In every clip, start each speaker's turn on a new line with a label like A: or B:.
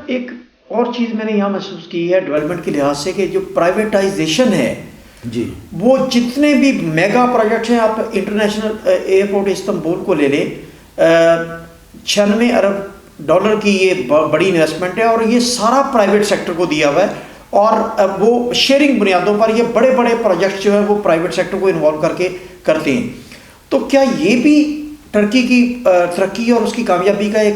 A: ایک اور چیز میں نے یہاں محسوس کی ہے ڈیولپمنٹ کے لحاظ سے کہ جو پرائیویٹائزیشن ہے
B: جی
A: وہ جتنے بھی میگا پروجیکٹس ہیں، آپ انٹرنیشنل ایئرپورٹ استنبول کو لے لیں، 96 ارب ڈالر کی یہ بڑی انویسٹمنٹ ہے اور یہ سارا پرائیویٹ سیکٹر کو دیا ہوا ہے، اور وہ شیئرنگ بنیادوں پر یہ بڑے بڑے پروجیکٹس جو ہیں وہ پرائیویٹ سیکٹر کو انوالو کر کے کرتے ہیں. تو کیا یہ بھی ترکی کی ترقی اور اس کی کامیابی کا ایک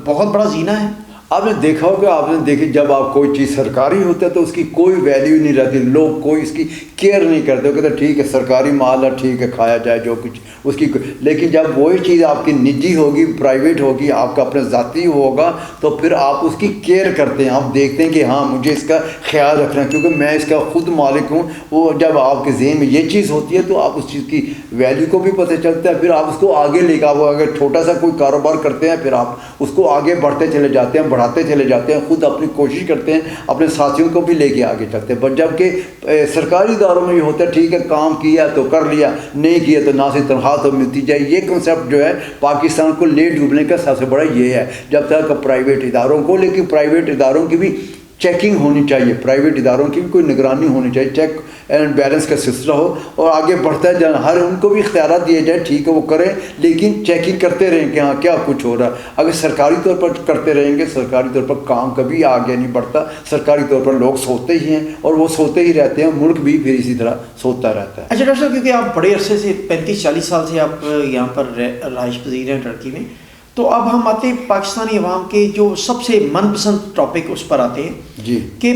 A: بہت بڑا زینہ ہے؟
B: آپ نے دیکھا ہوگا، آپ نے دیکھی جب آپ کوئی چیز سرکاری ہوتا ہے تو اس کی کوئی ویلیو نہیں رہتی، لوگ کوئی اس کی کیئر نہیں کرتے، وہ کہتے ہیں ٹھیک ہے سرکاری مال ہے، ٹھیک ہے کھایا جائے جو کچھ اس کی. لیکن جب وہی چیز آپ کی نجی ہوگی، پرائیویٹ ہوگی، آپ کا اپنے ذاتی ہوگا تو پھر آپ اس کی کیئر کرتے ہیں، آپ دیکھتے ہیں کہ ہاں مجھے اس کا خیال رکھنا ہے کیونکہ میں اس کا خود مالک ہوں. وہ جب آپ کے ذہن میں یہ چیز ہوتی ہے تو آپ اس چیز کی ویلیو کو بھی پتہ چلتا ہے، پھر آپ اس کو آگے لے کے آپ اگر چھوٹا سا کوئی کاروبار کرتے ہیں پھر آپ اس کو آگے بڑھتے چلے جاتے ہیں، بڑھاتے چلے جاتے ہیں، خود اپنی کوشش کرتے ہیں، اپنے ساتھیوں کو بھی لے کے آگے چلتے ہیں. بٹ جب کہ سرکاری اداروں میں یہ ہوتا ہے ٹھیک ہے کام کیا تو کر لیا، نہیں کیا تو نہ سے تنخواہ تو ملتی جائے. یہ کنسیپٹ جو ہے پاکستان کو لے ڈوبنے کا سب سے بڑا یہ ہے. جب تک پرائیویٹ اداروں کو، لیکن پرائیویٹ اداروں کی بھی چیکنگ ہونی چاہیے، پرائیویٹ اداروں کی بھی کوئی نگرانی ہونی چاہیے، چیک اینڈ بیلنس کا سلسلہ ہو اور آگے بڑھتا ہے جانا. ہر ان کو بھی اختیارات دیے جائیں، ٹھیک ہے وہ کریں لیکن چیکنگ کرتے رہیں کہ ہاں کیا کچھ ہو رہا ہے. اگر سرکاری طور پر کرتے رہیں گے، سرکاری طور پر کام کبھی آگے نہیں بڑھتا. سرکاری طور پر لوگ سوتے ہی ہیں اور وہ سوتے ہی رہتے ہیں، ملک بھی پھر اسی طرح سوتا رہتا ہے.
A: اچھا ڈاکٹر صاحب، کیونکہ آپ بڑے عرصے سے 35-40 سال سے آپ یہاں پر رہائش پذیر ہیں ٹرکی میں، تو اب ہم آتے ہیں پاکستانی عوام کے جو سب سے من پسند ٹاپک اس پر آتے ہیں
B: جی
A: کہ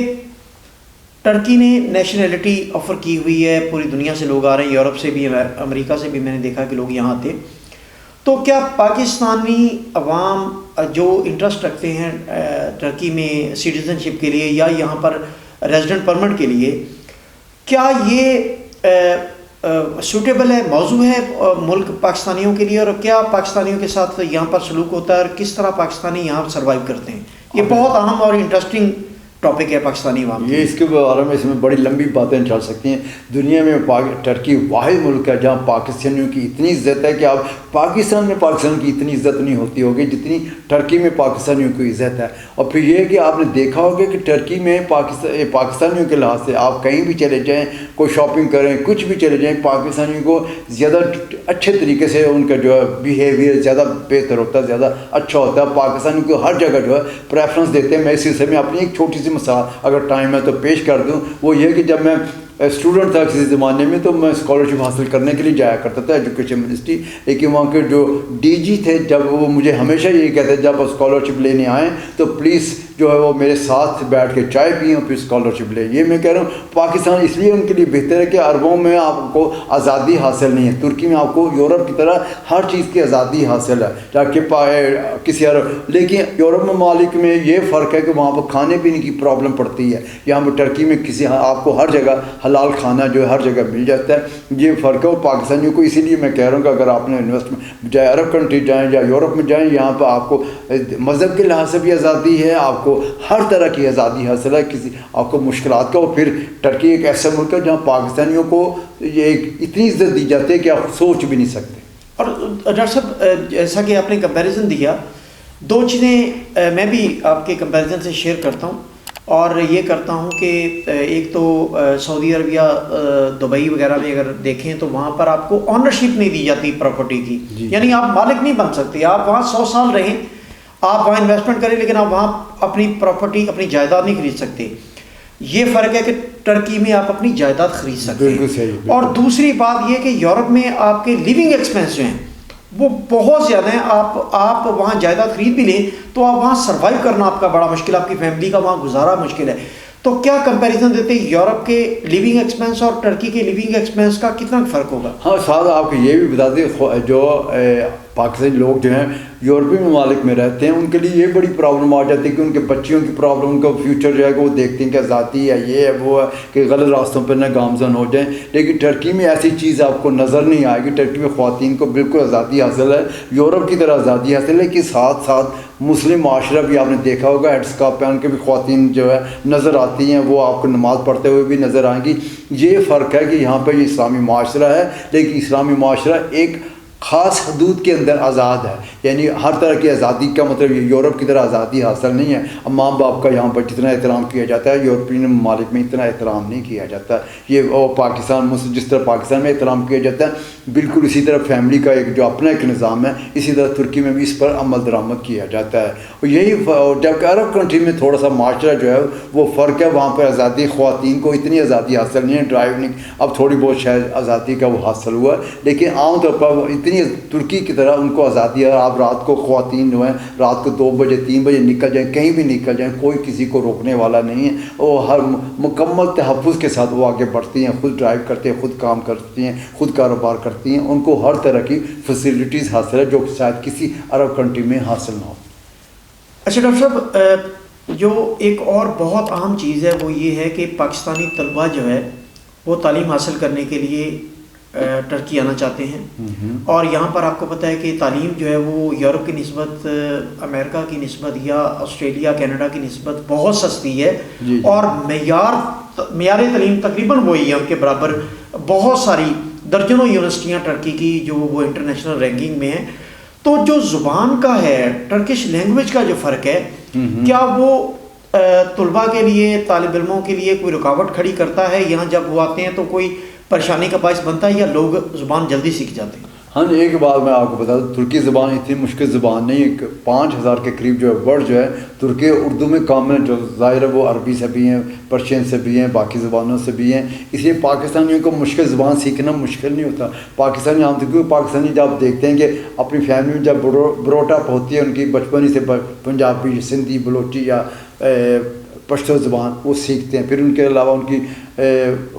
A: ٹرکی نے نیشنلٹی آفر کی ہوئی ہے، پوری دنیا سے لوگ آ رہے ہیں، یورپ سے بھی، امریکہ سے بھی میں نے دیکھا کہ لوگ یہاں آتے ہیں. تو کیا پاکستانی عوام جو انٹرسٹ رکھتے ہیں ٹرکی میں سٹیزن شپ کے لیے یا یہاں پر ریزیڈنٹ پرمٹ کے لیے، کیا یہ سوٹیبل ہے، موضوع ہے ملک پاکستانیوں کے لیے، اور کیا پاکستانیوں کے ساتھ یہاں پر سلوک ہوتا ہے اور کس طرح پاکستانی یہاں سروائیو کرتے ہیں؟ یہ بہت اہم اور انٹرسٹنگ ٹاپک ہے پاکستانی عوام.
B: یہ اس کے بارے میں اس میں بڑی لمبی باتیں چل سکتی ہیں. دنیا میں ٹرکی واحد ملک ہے جہاں پاکستانیوں کی اتنی عزت ہے کہ آپ پاکستان میں پاکستان کی اتنی عزت نہیں ہوتی ہوگی جتنی ٹرکی میں پاکستانیوں کی عزت ہے. اور پھر یہ کہ آپ نے دیکھا ہوگا کہ ٹرکی میں پاکستانیوں کے لحاظ سے آپ کہیں بھی چلے جائیں، کوئی شاپنگ کریں، کچھ بھی چلے جائیں، پاکستانیوں کو زیادہ اچھے طریقے سے ان کا جو ہے بیہیویئر زیادہ بہتر ہوتا ہے، زیادہ اچھا ہوتا ہے. پاکستانیوں کو ہر جگہ جو ہے پریفرنس دیتے ہیں. میں اس سلسلے میں اپنی ایک چھوٹی سی مثال اگر ٹائم ہے تو پیش کر دوں. وہ یہ کہ جب میں اسٹوڈنٹ تھا کسی زمانے میں تو میں اسکالرشپ حاصل کرنے کے لیے جایا کرتا تھا ایجوکیشن منسٹری. لیکن وہاں کے جو ڈی جی تھے جب وہ مجھے ہمیشہ یہی کہتے جب اسکالرشپ لینے آئیں تو پلیز جو ہے وہ میرے ساتھ بیٹھ کے چائے پئیں اور پھر اسکالرشپ لیں. یہ میں کہہ رہا ہوں پاکستان اس لیے ان کے لیے بہتر ہے کہ عربوں میں آپ کو آزادی حاصل نہیں ہے، ترکی میں آپ کو یورپ کی طرح ہر چیز کی آزادی حاصل ہے تاکہ کسی عرب. لیکن یورپ ممالک میں یہ فرق ہے کہ وہاں پر کھانے پینے کی پرابلم پڑتی ہے. یہاں پر ٹرکی میں آپ کو ہر جگہ حلال کھانا جو ہے ہر جگہ مل جاتا ہے. یہ فرق ہے. وہ پاکستانیوں کو اسی لیے میں کہہ رہا ہوں کہ اگر آپ نے انویسٹمنٹ چاہے عرب کنٹری جائیں یا یورپ میں جائیں، یہاں پہ آپ کو مذہب کے لحاظ سے بھی آزادی ہے، آپ کو ہر طرح کی آزادی حاصل ہے، کسی آپ کو مشکلات کا. اور پھر ٹرکی ایک ایسا ملک ہے جہاں پاکستانیوں کو یہ اتنی عزت دی جاتی ہے کہ آپ سوچ بھی نہیں سکتے.
A: اور ڈاکٹر صاحب جیسا کہ آپ نے کمپیریزن دیا، دو چیزیں میں بھی آپ کے کمپیریزن سے شیئر کرتا ہوں اور یہ کرتا ہوں کہ ایک تو سعودی عربیہ، دبئی وغیرہ میں اگر دیکھیں تو وہاں پر آپ کو آنرشپ نہیں دی جاتی پراپرٹی کی. یعنی آپ مالک نہیں بن سکتے، آپ وہاں 100 سال رہیں، آپ وہاں انویسٹمنٹ کریں لیکن آپ وہاں اپنی پراپرٹی، اپنی جائیداد نہیں خرید سکتے. یہ فرق ہے کہ ٹرکی میں آپ اپنی جائیداد خرید سکتے ہیں. اور دوسری بات یہ کہ یورپ میں آپ کے لیونگ ایکسپینس جو ہیں وہ بہت زیادہ ہیں. آپ وہاں جائیداد خرید بھی لیں تو آپ وہاں سروائیو کرنا آپ کا بڑا مشکل، آپ کی فیملی کا وہاں گزارا مشکل ہے. تو کیا کمپیریزن دیتے ہیں یورپ کے لیونگ ایکسپینس اور ٹرکی کے لیونگ ایکسپینس کا کتنا فرق ہوگا؟
B: ہاں ساتھ آپ کو یہ بھی بتا دیں جو پاکستانی لوگ جو ہیں یورپی ممالک میں رہتے ہیں ان کے لیے یہ بڑی پرابلم آ جاتی ہے کہ ان کے بچیوں کی پرابلم، ان کا فیوچر جو ہے کہ وہ دیکھتے ہیں کہ آزادی ہے، یہ ہے وہ ہے، کہ غلط راستوں پہ نہ گامزن ہو جائیں. لیکن ٹرکی میں ایسی چیز آپ کو نظر نہیں آئے گی. ٹرکی میں خواتین کو بالکل آزادی حاصل ہے، یورپ کی طرح آزادی حاصل ہے. کہ ساتھ ساتھ مسلم معاشرہ بھی آپ نے دیکھا ہوگا ہیڈ اسکارف پہن کے بھی خواتین جو ہے نظر آتی ہیں، وہ آپ کو نماز پڑھتے ہوئے بھی نظر آئیں گی. یہ فرق ہے کہ یہاں پہ یہ اسلامی معاشرہ ہے لیکن اسلامی معاشرہ ایک خاص حدود کے اندر آزاد ہے، یعنی ہر طرح کی آزادی کا مطلب یورپ کی طرح آزادی حاصل نہیں ہے. اب ماں باپ کا یہاں پر جتنا احترام کیا جاتا ہے یورپین ممالک میں اتنا احترام نہیں کیا جاتا. یہ پاکستان جس طرح پاکستان میں احترام کیا جاتا ہے بالکل اسی طرح فیملی کا ایک جو اپنا ایک نظام ہے اسی طرح ترکی میں بھی اس پر عمل درآمد کیا جاتا ہے. اور یہی جبکہ عرب کنٹری میں تھوڑا سا معاشرہ جو ہے وہ فرق ہے، وہاں پر آزادی خواتین کو اتنی آزادی حاصل نہیں ہے، ڈرائیونگ اب تھوڑی بہت شاید آزادی کا وہ حاصل ہوا ہے، لیکن عام طور پر اتنی ترکی کی طرح ان کو آزادی ہے. آپ رات کو خواتین جو ہیں رات کو 2 بجے 3 بجے نکل جائیں، کہیں بھی نکل جائیں، کوئی کسی کو روکنے والا نہیں ہے. وہ ہر مکمل تحفظ کے ساتھ وہ آگے بڑھتی ہیں، خود ڈرائیو کرتے ہیں، خود کام کرتی ہیں، خود کاروبار کرتی ہیں. ان کو ہر طرح کی فیسلٹیز حاصل ہے جو شاید کسی عرب کنٹری میں حاصل نہ ہو.
A: اچھا ڈاکٹر صاحب، جو ایک اور بہت اہم چیز ہے وہ یہ ہے کہ پاکستانی طلباء جو ہے وہ تعلیم حاصل کرنے کے لیے ٹرکی آنا چاہتے ہیں، اور یہاں پر آپ کو پتہ ہے کہ تعلیم جو ہے وہ یورپ کی نسبت، امریکہ کی نسبت یا آسٹریلیا کینیڈا کی نسبت بہت سستی ہے. اور معیار تعلیم تقریباً وہی ہے ان کے برابر. بہت ساری درجنوں یونیورسٹیاں ٹرکی کی جو وہ انٹرنیشنل رینکنگ میں ہیں. تو جو زبان کا ہے، ٹرکش لینگویج کا جو فرق ہے، کیا وہ طلباء کے لیے، طالب علموں کے لیے کوئی رکاوٹ کھڑی کرتا ہے؟ یہاں جب وہ آتے ہیں تو کوئی پریشانی کا باعث بنتا ہے یا لوگ زبان جلدی سیکھ جاتے ہیں؟
B: ہاں، ایک بات میں آپ کو بتا دوں، ترکی زبان اتنی مشکل زبان نہیں ہے. 5000 کے قریب جو ہے ورڈ جو ہے ترکی اردو میں کامن، جو ظاہر ہے وہ عربی سے بھی ہیں، پرشین سے بھی ہیں، باقی زبانوں سے بھی ہیں. اس لیے پاکستانیوں کو مشکل زبان سیکھنا مشکل نہیں ہوتا. پاکستانی عام طور پر پاکستانی جب دیکھتے ہیں کہ اپنی فیملی میں جب بروٹ اپ ہوتی ہے ان کی بچپن ہی سے پنجابی، سندھی، بلوچی یا پشتو زبان وہ سیکھتے ہیں. پھر ان کے علاوہ ان کی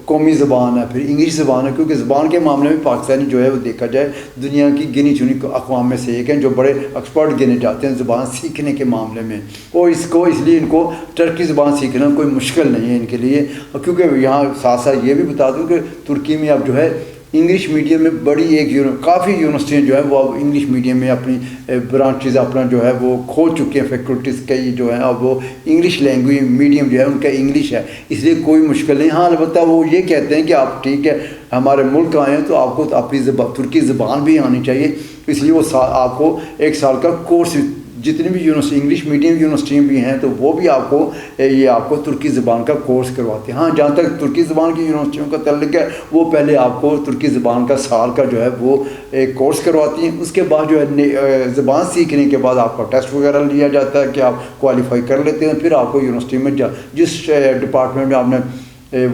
B: قومی زبان ہے، پھر انگلش زبان ہے، کیونکہ زبان کے معاملے میں پاکستانی جو ہے وہ دیکھا جائے دنیا کی گنی چنی اقوام میں سے ایک ہیں جو بڑے ایکسپرٹ گنے جاتے ہیں زبان سیکھنے کے معاملے میں. اور اس لیے ان کو ٹرکی زبان سیکھنا کوئی مشکل نہیں ہے ان کے لیے. کیونکہ یہاں ساتھ ساتھ یہ بھی بتا دوں کہ ترکی میں اب جو ہے انگلش میڈیم میں بڑی کافی یونیورسٹیاں جو ہیں وہ اب انگلش میڈیم میں اپنی برانچز اپنا جو ہے وہ کھول چکے ہیں. فیکلٹیز کئی جو ہیں اب وہ انگلش لینگویج میڈیم جو ہے ان کا انگلش ہے، اس لیے کوئی مشکل نہیں. ہاں البتہ وہ یہ کہتے ہیں کہ آپ ٹھیک ہے ہمارے ملک آئے ہیں تو آپ کو اپنی ترکی زبان بھی آنی چاہیے. اس لیے وہ آپ کو 1 سال کا کورس، جتنی بھی یونیورسٹی انگلش میڈیم یونیورسٹیاں بھی ہیں تو وہ بھی آپ کو ترکی زبان کا کورس کرواتے ہیں. ہاں جہاں تک ترکی زبان کی یونیورسٹیوں کا تعلق ہے وہ پہلے آپ کو ترکی زبان کا سال کا جو ہے وہ ایک کورس کرواتی ہیں. اس کے بعد جو ہے زبان سیکھنے کے بعد آپ کا ٹیسٹ وغیرہ لیا جاتا ہے کہ آپ کوالیفائی کر لیتے ہیں. پھر آپ کو یونیورسٹی میں جس ڈپارٹمنٹ میں آپ نے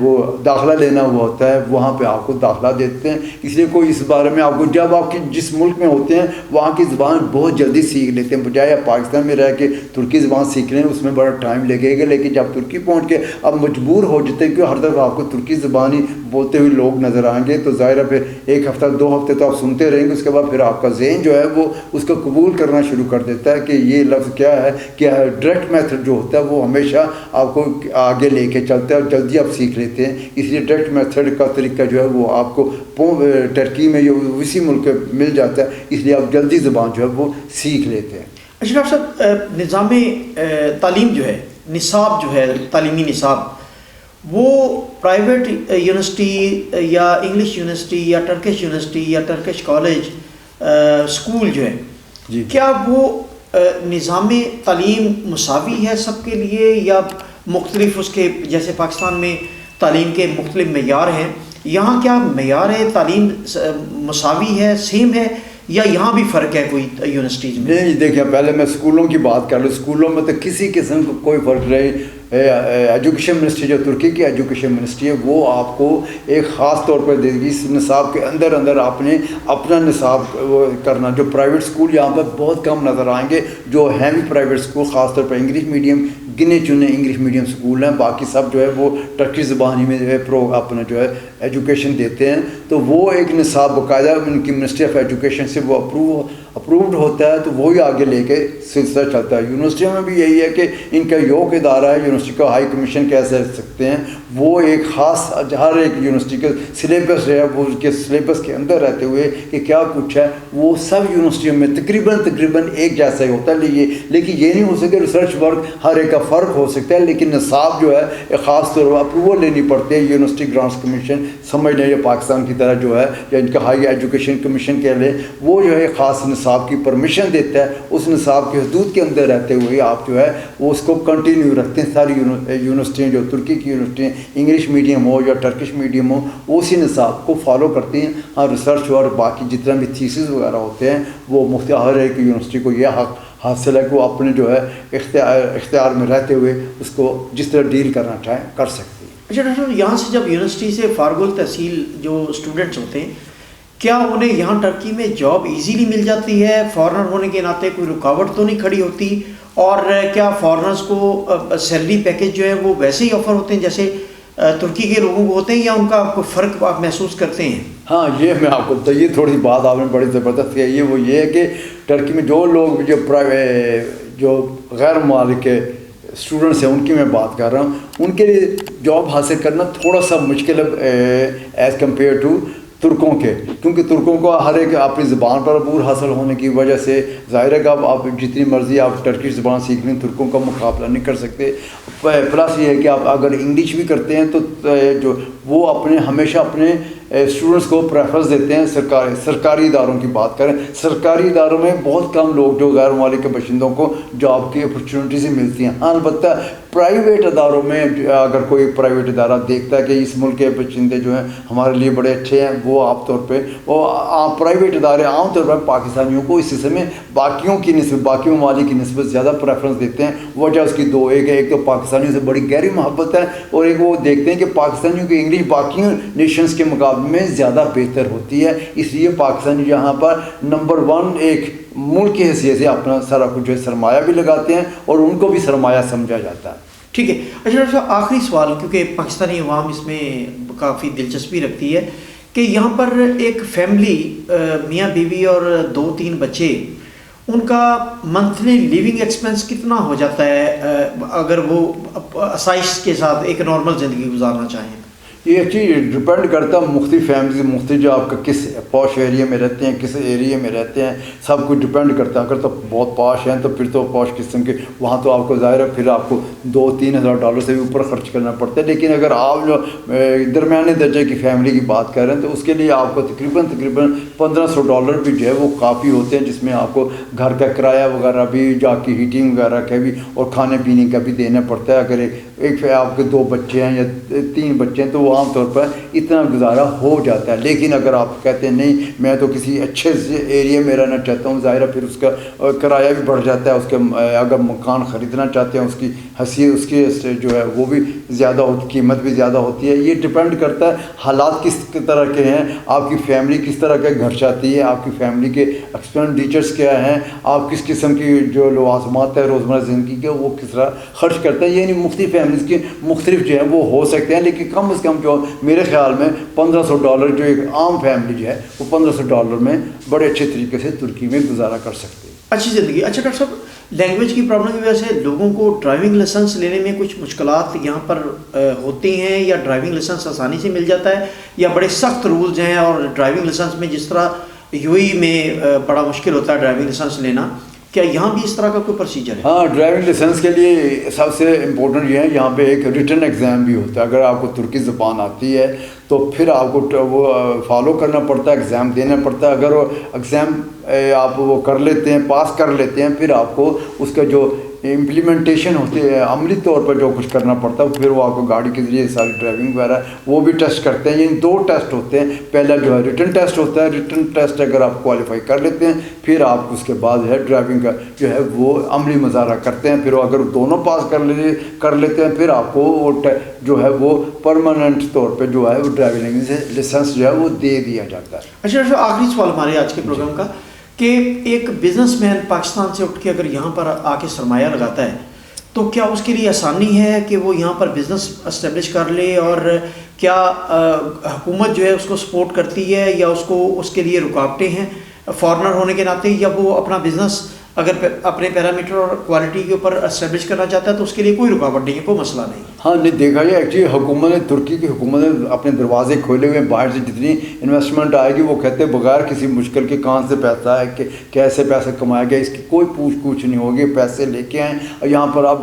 B: وہ داخلہ لینا ہوا ہوتا ہے وہاں پہ آپ کو داخلہ دیتے ہیں. اس لیے کوئی اس بارے میں آپ کو جب آپ جس ملک میں ہوتے ہیں وہاں کی زبان بہت جلدی سیکھ لیتے ہیں، بجائے آپ پاکستان میں رہ کے ترکی زبان سیکھ لیں اس میں بڑا ٹائم لگے گا. لیکن جب ترکی پہنچ کے اب مجبور ہو جاتے ہیں کہ ہر طرف آپ کو ترکی زبان ہی بولتے ہوئے لوگ نظر آئیں گے تو ظاہر ہے پھر 1 ہفتہ 2 ہفتے تو آپ سنتے رہیں گے. اس کے بعد پھر آپ کا ذہن جو ہے وہ اس کو قبول کرنا شروع کر دیتا ہے کہ یہ لفظ کیا ہے. ڈائریکٹ میتھڈ جو ہوتا ہے وہ ہمیشہ آپ کو آگے لے کے چلتا ہے اور جلدی آپ سیکھ لیتے ہیں. اس لیے ڈائریکٹ میتھڈ کا طریقہ جو ہے وہ آپ کو ٹرکی میں یا اسی ملک مل جاتا ہے، اس لیے آپ جلدی زبان جو ہے وہ سیکھ لیتے ہیں.
A: اچھا ڈاکٹر صاحب، نظام تعلیم جو ہے، نصاب جو ہے، تعلیمی نصاب، وہ پرائیویٹ یونیورسٹی یا انگلش یونیورسٹی یا ٹرکش یونیورسٹی یا ٹرکش کالج اسکول جو ہے
B: جی،
A: کیا وہ نظام تعلیم مساوی ہے سب کے لیے یا مختلف اس کے، جیسے پاکستان میں تعلیم کے مختلف معیار ہیں، یہاں کیا معیار تعلیم مساوی ہے، سیم ہے، یا یہاں بھی فرق ہے کوئی یونیورسٹیز میں؟
B: نہیں دیکھیں، پہلے میں اسکولوں کی بات کر لوں. اسکولوں میں تو کسی قسم کا کوئی فرق نہیں. ایجوکیشن منسٹری جو ترکی کی ایجوکیشن منسٹری ہے وہ آپ کو ایک خاص طور پر دے گی. اس نصاب کے اندر آپ نے اپنا نصاب کرنا. جو پرائیویٹ اسکول یہاں پر بہت کم نظر آئیں گے جو ہیں بھی پرائیویٹ اسکول، خاص طور پر انگلش میڈیم گنے چنے انگلش میڈیم اسکول ہیں، باقی سب جو ہے وہ ٹرکی زبان ہی میں اپنا جو ہے ایجوکیشن دیتے ہیں. تو وہ ایک نصاب باقاعدہ ان کی منسٹری آف ایجوکیشن سے وہ اپرووڈ ہوتا ہے تو وہی آگے لے کے سلسلہ چلتا ہے. یونیورسٹیوں میں بھی یہی ہے کہ ان کا یوگ ادارہ ہے، یونیورسٹی کا ہائی کمیشن کہہ سکتے ہیں. وہ ایک خاص ہر ایک یونیورسٹی کا سلیبس ہے، وہ اس کے سلیبس کے اندر رہتے ہوئے کہ کیا کچھ ہے وہ سب یونیورسٹیوں میں تقریباً ایک جیسا ہی ہوتا ہے. لیکن یہ نہیں ہو سکتا ریسرچ ورک ہر ایک کا فرق ہو سکتا ہے، لیکن نصاب جو ہے ایک خاص طور پر اپروول لینی پڑتی ہے یونیورسٹی گرانٹس کمیشن سمجھ لیں یا پاکستان کی طرح جو ہے یا ان کا ہائی ایجوکیشن کمیشن کہہ لیں، وہ جو ہے خاص نصاب کی پرمیشن دیتا ہے، اس نصاب کے حدود کے اندر رہتے ہوئے آپ جو ہے وہ اس کو کنٹینیو رکھتے ہیں. ساری یونیورسٹیاں جو ترکی کی یونیورسٹیاں انگلش میڈیم ہو یا ٹرکش میڈیم ہو وہ اسی نصاب کو فالو کرتے ہیں. ہاں ریسرچ اور باقی جتنا بھی تھیسز وغیرہ ہوتے ہیں وہ ہر ایک یونیورسٹی کو یہ حق حاصل ہے کہ وہ اپنے جو ہے اختیار میں رہتے ہوئے اس کو جس طرح ڈیل کرنا چاہیں کر سکتے ہیں.
A: اچھا ڈاکٹر صاحب، یہاں سے جب یونیورسٹی سے فارغ التحصیل جو اسٹوڈنٹس ہوتے ہیں، کیا انہیں یہاں ٹرکی میں جاب ایزیلی مل جاتی ہے؟ فارنر ہونے کے ناطے کوئی رکاوٹ تو نہیں کھڑی ہوتی؟ اور کیا فارنرز کو سیلری پیکیج جو ہے وہ ویسے ہی آفر ہوتے ہیں جیسے ترکی کے لوگوں کو ہوتے ہیں، یا ان کا کوئی فرق آپ محسوس کرتے ہیں؟
B: ہاں یہ میں آپ کو بتائیے، تھوڑی سی بات آپ نے بڑی زبردست کہی ہے. وہ یہ ہے کہ ٹرکی میں جو لوگ جو غیر ممالک کے اسٹوڈنٹس ہیں ان کی میں بات کر رہا ہوں، ان کے لیے جاب حاصل کرنا تھوڑا سا مشکل ہے ایز کمپیئر ٹو ترکوں کے، کیونکہ ترکوں کو ہر ایک اپنی زبان پر عبور حاصل ہونے کی وجہ سے ظاہر ہے کہ آپ جتنی مرضی آپ ٹرکش زبان سیکھ لیں ترکوں کا مقابلہ نہیں کر سکتے. پلس یہ ہے کہ آپ اگر انگلش بھی کرتے ہیں تو جو وہ ہمیشہ اپنے اسٹوڈنٹس کو پریفرنس دیتے ہیں. سرکاری اداروں کی بات کریں، سرکاری اداروں میں بہت کم لوگ جو غیر ممالک کے باشندوں کو جاب کی اپرچونیٹیز ملتی ہیں. ہاں البتہ پرائیویٹ اداروں میں اگر کوئی پرائیویٹ ادارہ دیکھتا ہے کہ اس ملک کے باشندے جو ہیں ہمارے لیے بڑے اچھے ہیں، وہ عام طور پہ پرائیویٹ ادارے عام طور پر پاکستانیوں کو اس حصے میں باقیوں کی نسبت باقی ممالک کی نسبت زیادہ پریفرنس دیتے ہیں. وجہ اس کی دو، ایک تو پاکستانیوں سے بڑی گہری محبت ہے، اور ایک وہ دیکھتے ہیں کہ پاکستانیوں کی انگلش باقی نیشنز کے مقابلے میں زیادہ بہتر ہوتی ہے. اس لیے پاکستانی یہاں پر نمبر 1 ایک ملک کی حیثیت سے اپنا سارا کچھ جو ہے سرمایہ بھی لگاتے ہیں اور ان کو بھی سرمایہ سمجھا جاتا ہے.
A: ٹھیک ہے. اچھا ڈاکٹر صاحب، آخری سوال، کیونکہ پاکستانی عوام اس میں کافی دلچسپی رکھتی ہے کہ یہاں پر ایک فیملی میاں بیوی اور 2-3 بچے، ان کا منتھلی لیونگ ایکسپنس کتنا ہو جاتا ہے اگر وہ آسائش کے ساتھ ایک نارمل زندگی گزارنا چاہیں؟
B: یہ چیز ڈپینڈ کرتا ہے مختلف فیملیز مختلف جو آپ کا کس پاش ایریا میں رہتے ہیں، کس ایریا میں رہتے ہیں، سب کچھ ڈپینڈ کرتا ہے. اگر تو بہت پاش ہیں تو پھر تو پاش قسم کے وہاں تو آپ کو ظاہر ہے پھر آپ کو $2-3 ہزار ڈالر سے بھی اوپر خرچ کرنا پڑتا ہے. لیکن اگر آپ جو درمیانے درجے کی فیملی کی بات کر رہے ہیں تو اس کے لیے آپ کو تقریباً $1,500 بھی جو ہے وہ کافی ہوتے ہیں، جس میں آپ کو گھر کا کرایہ وغیرہ بھی، جا کی ہیٹنگ وغیرہ کا بھی اور کھانے پینے کا بھی دینا پڑتا ہے. اگر ایک آپ کے 2 بچے ہیں یا 3 بچے ہیں تو وہ عام طور پر اتنا گزارا ہو جاتا ہے. لیکن اگر آپ کہتے ہیں نہیں میں تو کسی اچھے ایریا میں رہنا چاہتا ہوں، ظاہر ہے پھر اس کا کرایہ بھی بڑھ جاتا ہے. اس کے اگر مکان خریدنا چاہتے ہیں اس کی حیثیت اس کی جو ہے وہ بھی زیادہ ہوتی، قیمت بھی زیادہ ہوتی ہے. یہ ڈپینڈ کرتا ہے حالات کس طرح کے ہیں، آپ کی فیملی کس طرح کا گھر چاہتی ہے، آپ کی فیملی کے ایکسپینڈیچرس کیا ہیں، آپ کس قسم کی جو لوازمات ہے روزمرہ زندگی کے وہ کس طرح خرچ کرتے ہیں. یعنی مختلف فیملیز کے مختلف جو ہیں وہ ہو سکتے ہیں. لیکن کم از کم جو میرے خیال میں $1,500 جو ایک عام فیملی جو ہے وہ $1,500 میں بڑے اچھے طریقے سے ترکی میں گزارا کر سکتے ہیں،
A: اچھی زندگی. اچھا ڈاکٹر صاحب، لینگویج کی پرابلم کی وجہ سے لوگوں کو ڈرائیونگ لائسنس لینے میں کچھ مشکلات یہاں پر ہوتی ہیں، یا ڈرائیونگ لائسنس آسانی سے مل جاتا ہے، یا بڑے سخت رولز ہیں؟ اور ڈرائیونگ لائسنس میں جس طرح UAE میں بڑا مشکل ہوتا ہے ڈرائیونگ لائسنس لینا، کیا یہاں بھی اس طرح کا کوئی پروسیجر ہے؟
B: ہاں، ڈرائیونگ لائسنس کے لیے سب سے امپورٹنٹ یہ ہے یہاں پہ ایک ریٹن ایگزام بھی ہوتا ہے. اگر آپ کو ترکی زبان آتی ہے تو پھر آپ کو وہ فالو کرنا پڑتا ہے، ایگزام دینا پڑتا ہے. اگر وہ ایگزام آپ وہ کر لیتے ہیں، پاس کر لیتے ہیں، پھر آپ کو اس کا جو امپلیمنٹیشن ہوتی ہے عملی طور پر جو کچھ کرنا پڑتا ہے، پھر وہ آپ کو گاڑی کے ذریعے ساری ڈرائیونگ وغیرہ وہ بھی ٹیسٹ کرتے ہیں. یعنی 2 ٹیسٹ ہوتے ہیں. پہلا جو ہے ریٹن ٹیسٹ ہوتا ہے، ریٹن ٹیسٹ اگر آپ کوالیفائی کر لیتے ہیں پھر آپ اس کے بعد ہے ڈرائیونگ کا جو ہے وہ عملی مظاہرہ کرتے ہیں. پھر اگر دونوں پاس کر لیتے ہیں پھر آپ کو وہ جو ہے وہ پرماننٹ طور پہ جو ہے وہ ڈرائیونگ لائسنس جو ہے وہ دے دیا جاتا ہے.
A: اچھا، آخری سوال ہمارے آج کے پروگرام کا کہ ایک بزنس مین پاکستان سے اٹھ کے اگر یہاں پر آ کے سرمایہ لگاتا ہے تو کیا اس کے لیے آسانی ہے کہ وہ یہاں پر بزنس اسٹیبلش کر لے؟ اور کیا حکومت جو ہے اس کو سپورٹ کرتی ہے، یا اس کو اس کے لیے رکاوٹیں ہیں فارنر ہونے کے ناطے، یا وہ اپنا بزنس اگر اپنے پیرامیٹر اور کوالٹی کے اوپر اسٹیبلش کرنا چاہتا ہے تو اس کے لیے کوئی رکاوٹ نہیں ہے، کوئی مسئلہ نہیں؟
B: ہاں نہیں، دیکھا جائے ایکچولی حکومت نے، ترکی کی حکومت نے اپنے دروازے کھولے ہوئے ہیں. باہر سے جتنی انویسٹمنٹ آئے گی وہ کہتے ہیں بغیر کسی مشکل کے کہاں سے پیسہ ہے، کہ کیسے پیسہ کمایا گیا، اس کی کوئی پوچھ نہیں ہوگی. پیسے لے کے آئیں اور یہاں پر آپ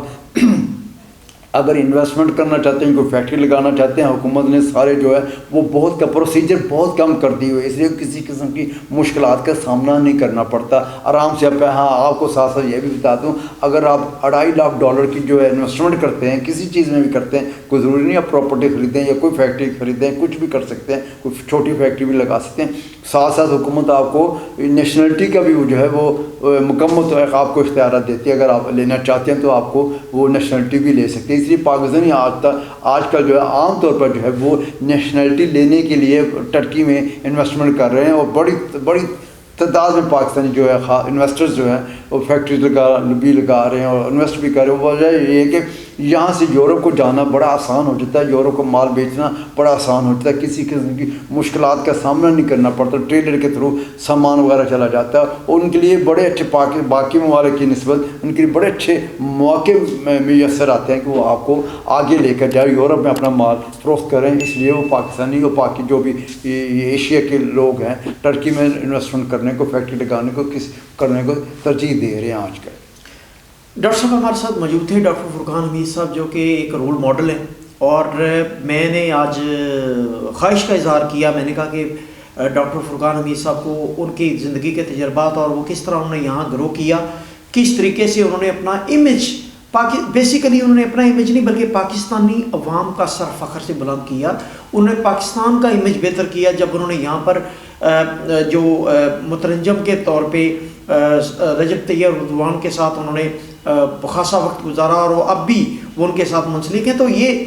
B: اگر انویسٹمنٹ کرنا چاہتے ہیں، کوئی فیکٹری لگانا چاہتے ہیں، حکومت نے سارے جو ہے وہ بہت کا پروسیجر بہت کم کر دی ہوئی، اس لیے کسی قسم کی مشکلات کا سامنا نہیں کرنا پڑتا، آرام سے آپ۔ ہاں آپ کو ساتھ ساتھ یہ بھی بتا دوں، اگر آپ $2.5 لاکھ کی جو ہے انویسٹمنٹ کرتے ہیں کسی چیز میں بھی کرتے ہیں، کوئی ضروری نہیں آپ پراپرٹی خریدیں یا کوئی فیکٹری خریدیں، کچھ بھی کر سکتے ہیں، کوئی چھوٹی فیکٹری بھی لگا سکتے ہیں، ساتھ ساتھ حکومت آپ کو نیشنلٹی کا بھی جو ہے وہ مکمل طور پر آپ کو اختیارات دیتی ہے، اگر آپ لینا چاہتے ہیں تو آپ کو وہ نیشنلٹی بھی لے سکتے ہیں۔ اس لیے پاکستانی آج کل جو ہے عام طور پر جو ہے وہ نیشنلٹی لینے کے لیے ٹرکی میں انویسٹمنٹ کر رہے ہیں، اور بڑی تعداد میں پاکستانی جو ہے انویسٹرز جو ہیں وہ فیکٹریز لگا رہے ہیں اور انویسٹ بھی کر رہے ہیں۔ وجہ یہ ہے کہ یہاں سے یورپ کو جانا بڑا آسان ہو جاتا ہے، یورپ کو مال بیچنا بڑا آسان ہو جاتا ہے، کسی قسم کی مشکلات کا سامنا نہیں کرنا پڑتا، ٹریلر کے تھرو سامان وغیرہ چلا جاتا ہے، اور ان کے لیے بڑے اچھے باقی ممالک کی نسبت ان کے لیے بڑے اچھے مواقع میسر آتے ہیں کہ وہ آپ کو آگے لے کر جائے، یورپ میں اپنا مال فروخت کریں۔ اس لیے وہ پاکستانی اور باقی جو بھی ایشیا کے لوگ ہیں ٹرکی میں انویسٹمنٹ کرنے کو، فیکٹری لگانے کو، کرنے کو ترجیح دے رہے ہیں آج کل۔
A: ڈاکٹر صاحب ہمارے ساتھ موجود تھے ڈاکٹر فرقان حمید صاحب، جو کہ ایک رول ماڈل ہیں، اور میں نے آج خواہش کا اظہار کیا، میں نے کہا کہ ڈاکٹر فرقان حمید صاحب کو ان کی زندگی کے تجربات اور وہ کس طرح انہوں نے یہاں گرو کیا، کس طریقے سے انہوں نے اپنا امیج بیسیکلی انہوں نے اپنا امیج نہیں بلکہ پاکستانی عوام کا سر فخر سے بلند کیا، انہوں نے پاکستان کا امیج بہتر کیا جب انہوں نے یہاں پر جو مترجم کے طور پہ رجب طیب اردوان کے ساتھ انہوں نے خاصا وقت گزارا، اور وہ اب بھی وہ ان کے ساتھ منسلک ہیں۔ تو یہ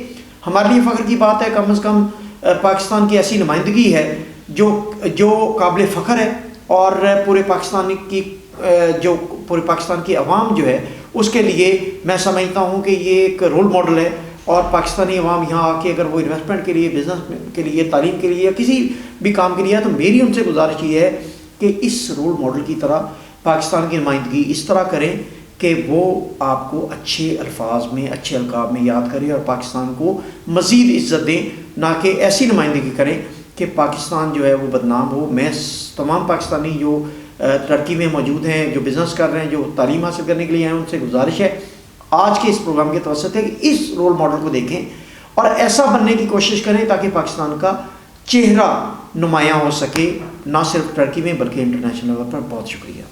A: ہمارے لیے فخر کی بات ہے، کم از کم پاکستان کی ایسی نمائندگی ہے جو قابل فخر ہے، اور پورے پاکستان کی عوام جو ہے اس کے لیے میں سمجھتا ہوں کہ یہ ایک رول ماڈل ہے، اور پاکستانی عوام یہاں آ کے اگر وہ انویسٹمنٹ کے لیے، بزنس کے لیے، تعلیم کے لیے یا کسی بھی کام کے لیے ہے، تو میری ان سے گزارش یہ ہے کہ اس رول ماڈل کی طرح پاکستان کی نمائندگی اس طرح کریں کہ وہ آپ کو اچھے الفاظ میں، اچھے القاب میں یاد کریں، اور پاکستان کو مزید عزت دیں، نہ کہ ایسی نمائندگی کریں کہ پاکستان جو ہے وہ بدنام ہو۔ میں تمام پاکستانی جو ٹرکی میں موجود ہیں، جو بزنس کر رہے ہیں، جو تعلیم حاصل کرنے کے لیے ہیں، ان سے گزارش ہے آج کے اس پروگرام کے توسط ہے کہ اس رول ماڈل کو دیکھیں اور ایسا بننے کی کوشش کریں تاکہ پاکستان کا چہرہ نمایاں ہو سکے، نہ صرف ٹرکی میں بلکہ انٹرنیشنل لیول پر۔ بہت شکریہ۔